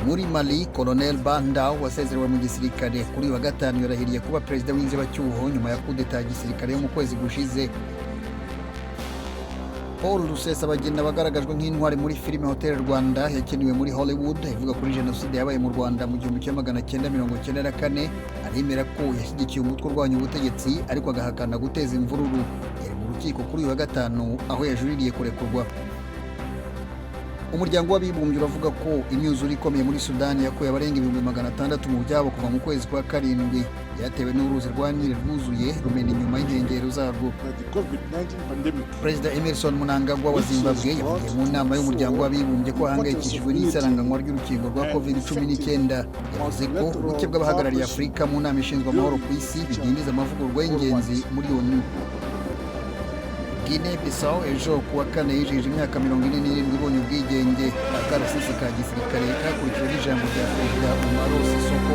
Muri Mali, Colonel Banda wasezerewe mu gisirikare kuri wa gatanu yarahiriye kuba perezida w'inzibacyuho nyuma ya kudeta ya gisirikare yo mu kwezi gushize. Paul Rusesabagina wagaragajwe nk'intwari muri filime Hotel Rwanda yakiniwe muri Hollywood ivuga kuri jenoside yabaye mu Rwanda mu 1994 arimera ko yashyigikiye umutwe urwanya ubutegetsi ariko agahakana guteza imvururu. Yari mu rukiko kuri wa gatanu aho yajuririye kurekurwa. Umuryango w'abibumbye uravuga ko imyuzure ikomeye muri Sudani yakuye abarenga 600,000 mu byabo kuva mu kwezi kwa karindwi. Yatewe n'uruzi rwa Nile rwuzuye rumena inyuma y'inkengero zarwo. Perezida Emerson Mnangagwa wa Zimbabwe yavugiye mu nama y'umuryango w'abibumbye ko ahangayikishijwe n'isaranganywa ry'urukingo rwa COVID-19. Yavuze ko ubuke bw'abahagarariye Afurika mu nama ishinzwe amahoro ku isi bidindiza amavugurwa y'ingenzi muri ONU. Guinea-Bissau ejo kuwa kane yijije imyaka 47 ibonye ubwigenge. Akarasisi ka gisirikare kakurikije ijambo rya Perezida Umaro Sissoco